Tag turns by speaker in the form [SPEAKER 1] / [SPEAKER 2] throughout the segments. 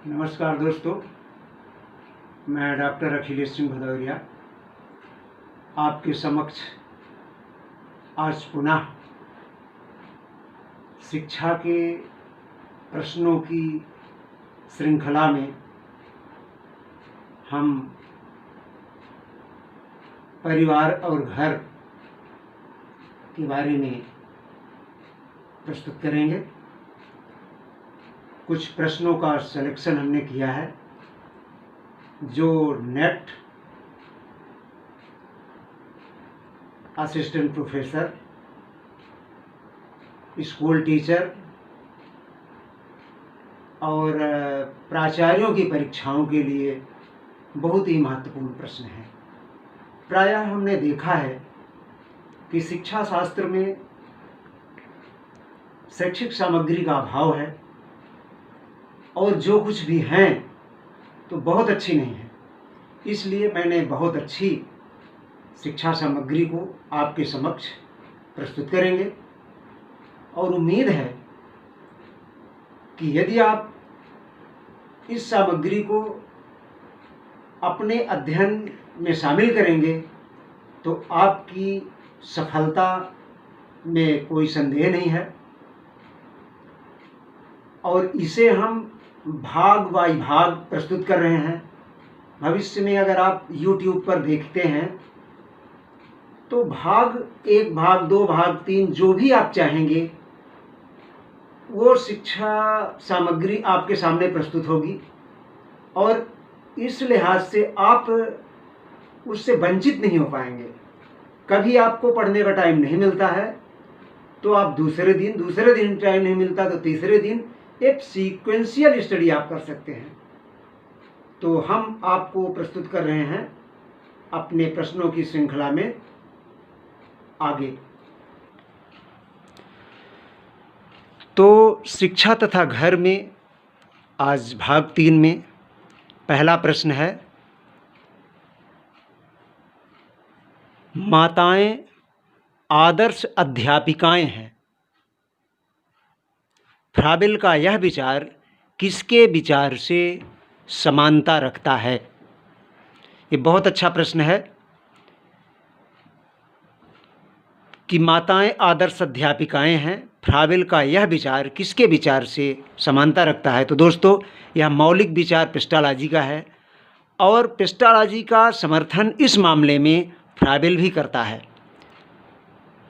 [SPEAKER 1] नमस्कार दोस्तों, मैं डॉक्टर अखिलेश सिंह भदौरिया आपके समक्ष आज पुनः शिक्षा के प्रश्नों की श्रृंखला में हम परिवार और घर के बारे में प्रस्तुत करेंगे। कुछ प्रश्नों का सिलेक्शन हमने किया है जो net, assistant professor, school teacher और प्राचार्यों की परीक्षाओं के लिए बहुत ही महत्वपूर्ण प्रश्न हैं। प्रायः हमने देखा है कि शिक्षा शास्त्र में शैक्षिक सामग्री का अभाव है और जो कुछ भी हैं तो बहुत अच्छी नहीं है। इसलिए मैंने बहुत अच्छी शिक्षा सामग्री को आपके समक्ष प्रस्तुत करेंगे और उम्मीद है कि यदि आप इस सामग्री को अपने अध्ययन में शामिल करेंगे तो आपकी सफलता में कोई संदेह नहीं है। और इसे हम भाग बाई भाग प्रस्तुत कर रहे हैं। भविष्य में अगर आप YouTube पर देखते हैं तो भाग 1, भाग 2, भाग 3 जो भी आप चाहेंगे वो शिक्षा सामग्री आपके सामने प्रस्तुत होगी और इस लिहाज से आप उससे वंचित नहीं हो पाएंगे। कभी आपको पढ़ने का टाइम नहीं मिलता है तो आप दूसरे दिन टाइम नहीं मिलता तो तीसरे दिन एक सीक्वेंशियल स्टडी आप कर सकते हैं। तो हम आपको प्रस्तुत कर रहे हैं अपने प्रश्नों की श्रृंखला में आगे। तो शिक्षा तथा घर में आज भाग 3 में पहला प्रश्न है, माताएं आदर्श अध्यापिकाएं हैं। फ्राबेल का यह विचार किसके विचार से समानता रखता है? ये बहुत अच्छा प्रश्न है कि माताएं आदर्श अध्यापिकाएं हैं। फ्राबेल का यह विचार किसके विचार से समानता रखता है? तो दोस्तों, यह मौलिक विचार पेस्टालॉजी का है और पेस्टालॉजी का समर्थन इस मामले में फ्राबेल भी करता है।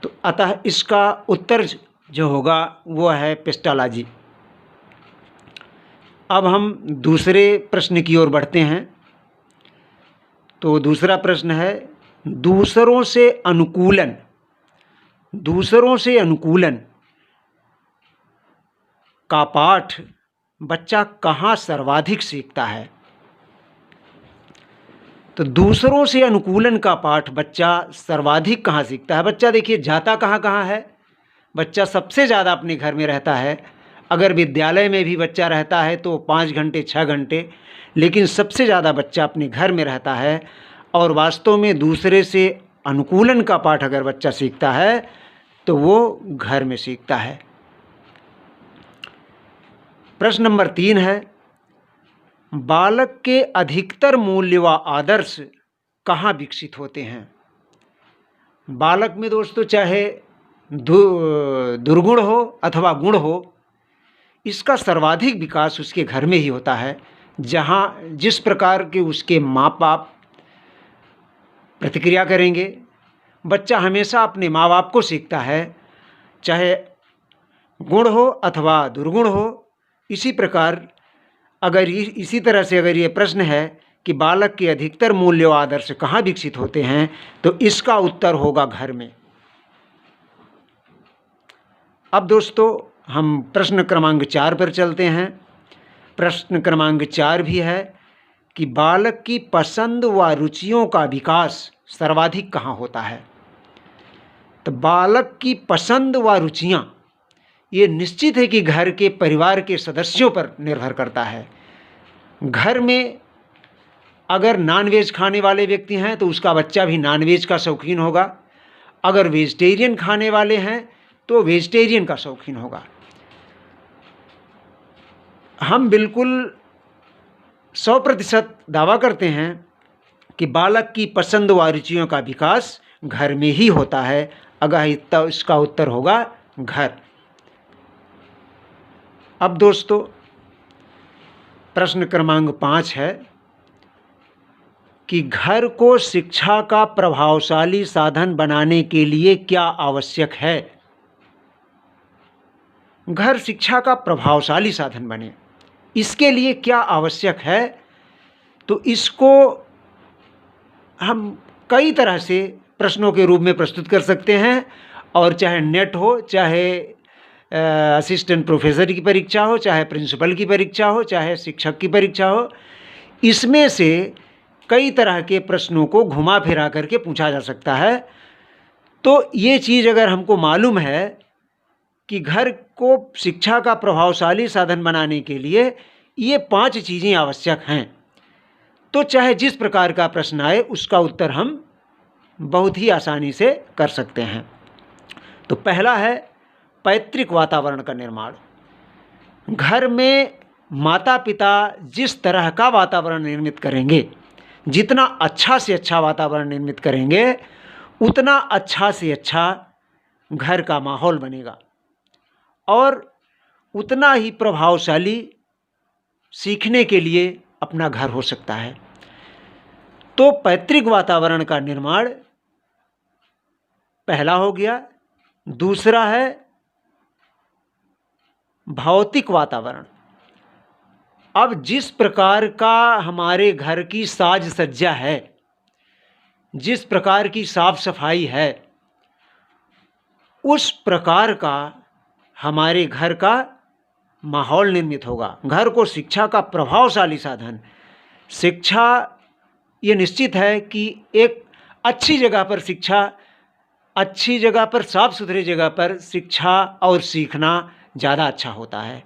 [SPEAKER 1] तो अतः इसका उत्तर जो होगा वो है पेस्टालॉजी। अब हम दूसरे प्रश्न की ओर बढ़ते हैं। तो दूसरा प्रश्न है, दूसरों से अनुकूलन का पाठ बच्चा कहाँ सर्वाधिक सीखता है? तो दूसरों से अनुकूलन का पाठ बच्चा सर्वाधिक कहाँ सीखता है? बच्चा देखिए जाता कहाँ है। बच्चा सबसे ज़्यादा अपने घर में रहता है। अगर विद्यालय में भी बच्चा रहता है तो 5 घंटे 6 घंटे, लेकिन सबसे ज़्यादा बच्चा अपने घर में रहता है। और वास्तव में दूसरे से अनुकूलन का पाठ अगर बच्चा सीखता है तो वो घर में सीखता है। प्रश्न नंबर 3 है, बालक के अधिकतर मूल्य व आदर्श कहाँ विकसित होते हैं? बालक में दोस्तों चाहे दुर्गुण हो अथवा गुण हो, इसका सर्वाधिक विकास उसके घर में ही होता है, जहाँ जिस प्रकार के उसके माँ बाप प्रतिक्रिया करेंगे। बच्चा हमेशा अपने माँ बाप को सीखता है, चाहे गुण हो अथवा दुर्गुण हो। इसी प्रकार इसी तरह से अगर ये प्रश्न है कि बालक के अधिकतर मूल्य व आदर्श कहाँ विकसित होते हैं, तो इसका उत्तर होगा घर में। अब दोस्तों हम प्रश्न क्रमांक 4 पर चलते हैं। प्रश्न क्रमांक 4 भी है कि बालक की पसंद व रुचियों का विकास सर्वाधिक कहाँ होता है? तो बालक की पसंद व रुचियाँ ये निश्चित है कि घर के परिवार के सदस्यों पर निर्भर करता है। घर में अगर नॉनवेज खाने वाले व्यक्ति हैं तो उसका बच्चा भी नॉनवेज का शौकीन होगा। अगर वेजिटेरियन खाने वाले हैं तो वेजिटेरियन का शौकीन होगा। हम बिल्कुल 100% दावा करते हैं कि बालक की पसंद व रुचियों का विकास घर में ही होता है। अगर इसका उत्तर होगा घर। अब दोस्तों प्रश्न क्रमांक 5 है कि घर को शिक्षा का प्रभावशाली साधन बनाने के लिए क्या आवश्यक है। घर शिक्षा का प्रभावशाली साधन बने, इसके लिए क्या आवश्यक है? तो इसको हम कई तरह से प्रश्नों के रूप में प्रस्तुत कर सकते हैं, और चाहे नेट हो, चाहे असिस्टेंट प्रोफेसर की परीक्षा हो, चाहे प्रिंसिपल की परीक्षा हो, चाहे शिक्षक की परीक्षा हो, इसमें से कई तरह के प्रश्नों को घुमा फिरा करके पूछा जा सकता है। तो ये चीज़ अगर हमको मालूम है कि घर को शिक्षा का प्रभावशाली साधन बनाने के लिए ये 5 चीज़ें आवश्यक हैं, तो चाहे जिस प्रकार का प्रश्न आए उसका उत्तर हम बहुत ही आसानी से कर सकते हैं। तो पहला है पैतृक वातावरण का निर्माण। घर में माता पिता जिस तरह का वातावरण निर्मित करेंगे, जितना अच्छा से अच्छा वातावरण निर्मित करेंगे, उतना अच्छा से अच्छा घर का माहौल बनेगा और उतना ही प्रभावशाली सीखने के लिए अपना घर हो सकता है। तो पैतृक वातावरण का निर्माण पहला हो गया। दूसरा है भौतिक वातावरण। अब जिस प्रकार का हमारे घर की साज सज्जा है, जिस प्रकार की साफ सफाई है, उस प्रकार का हमारे घर का माहौल निर्मित होगा। घर को शिक्षा का प्रभावशाली साधन, शिक्षा ये निश्चित है कि एक अच्छी जगह पर शिक्षा, अच्छी जगह पर, साफ सुथरी जगह पर शिक्षा और सीखना ज़्यादा अच्छा होता है।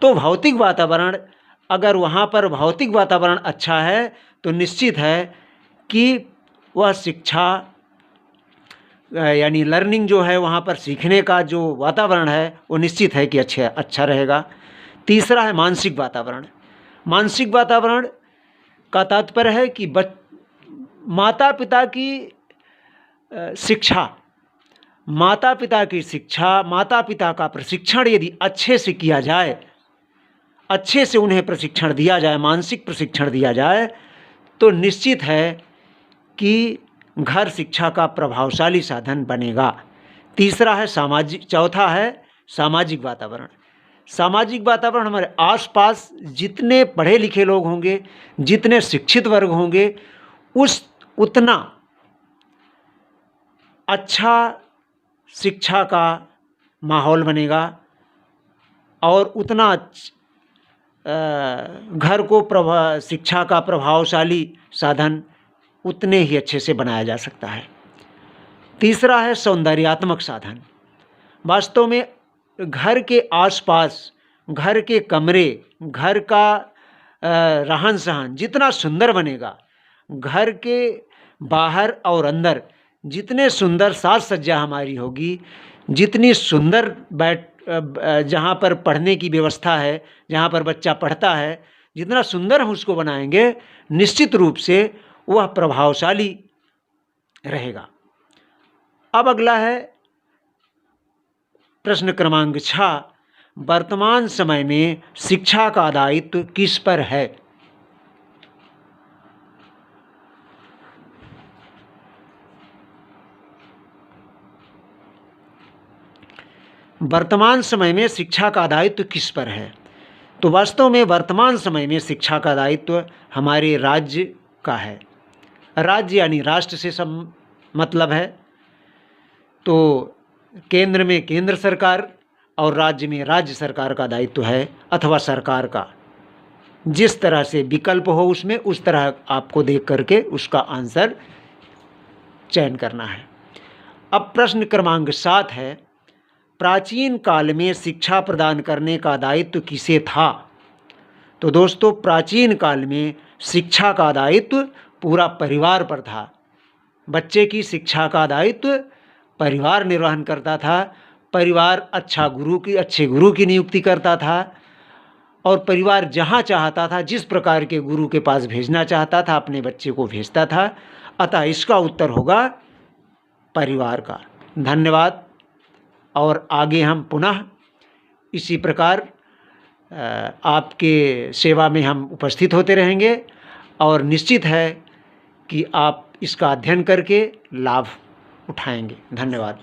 [SPEAKER 1] तो भौतिक वातावरण, अगर वहाँ पर भौतिक वातावरण अच्छा है तो निश्चित है कि वह शिक्षा यानी लर्निंग जो है, वहाँ पर सीखने का जो वातावरण है वो निश्चित है कि अच्छा रहेगा। तीसरा है मानसिक वातावरण। मानसिक वातावरण का तात्पर्य है कि माता पिता की शिक्षा, माता पिता की शिक्षा, माता पिता का प्रशिक्षण यदि अच्छे से किया जाए, अच्छे से उन्हें प्रशिक्षण दिया जाए, मानसिक प्रशिक्षण दिया जाए, तो निश्चित है कि घर शिक्षा का प्रभावशाली साधन बनेगा। तीसरा है सामाजिक, चौथा है सामाजिक वातावरण। सामाजिक वातावरण, हमारे आसपास जितने पढ़े लिखे लोग होंगे, जितने शिक्षित वर्ग होंगे, उतना अच्छा शिक्षा का माहौल बनेगा और उतना घर को शिक्षा का प्रभावशाली साधन उतने ही अच्छे से बनाया जा सकता है। तीसरा है सौंदर्यात्मक साधन। वास्तव में घर के आसपास, घर के कमरे, घर का रहन सहन जितना सुंदर बनेगा, घर के बाहर और अंदर जितने सुंदर साज सज्जा हमारी होगी, जितनी सुंदर जहाँ पर पढ़ने की व्यवस्था है, जहाँ पर बच्चा पढ़ता है, जितना सुंदर हम उसको बनाएंगे, निश्चित रूप से वह प्रभावशाली रहेगा। अब अगला है प्रश्न क्रमांक 6, वर्तमान समय में शिक्षा का दायित्व किस पर है? वर्तमान समय में शिक्षा का दायित्व किस पर है? तो वास्तव में वर्तमान समय में शिक्षा का दायित्व हमारे राज्य का है। राज्य यानी राष्ट्र से सब मतलब है। तो केंद्र में केंद्र सरकार और राज्य में राज्य सरकार का दायित्व है, अथवा सरकार का। जिस तरह से विकल्प हो उसमें, उस तरह आपको देख करके उसका आंसर चयन करना है। अब प्रश्न क्रमांक 7 है, प्राचीन काल में शिक्षा प्रदान करने का दायित्व किसे था? तो दोस्तों, प्राचीन काल में शिक्षा का दायित्व पूरा परिवार पर था। बच्चे की शिक्षा का दायित्व परिवार निर्वहन करता था। परिवार अच्छे गुरु की नियुक्ति करता था और परिवार जहाँ चाहता था, जिस प्रकार के गुरु के पास भेजना चाहता था, अपने बच्चे को भेजता था। अतः इसका उत्तर होगा परिवार का। धन्यवाद। और आगे हम पुनः इसी प्रकार आपके सेवा में हम उपस्थित होते रहेंगे और निश्चित है कि आप इसका अध्ययन करके लाभ उठाएंगे। धन्यवाद।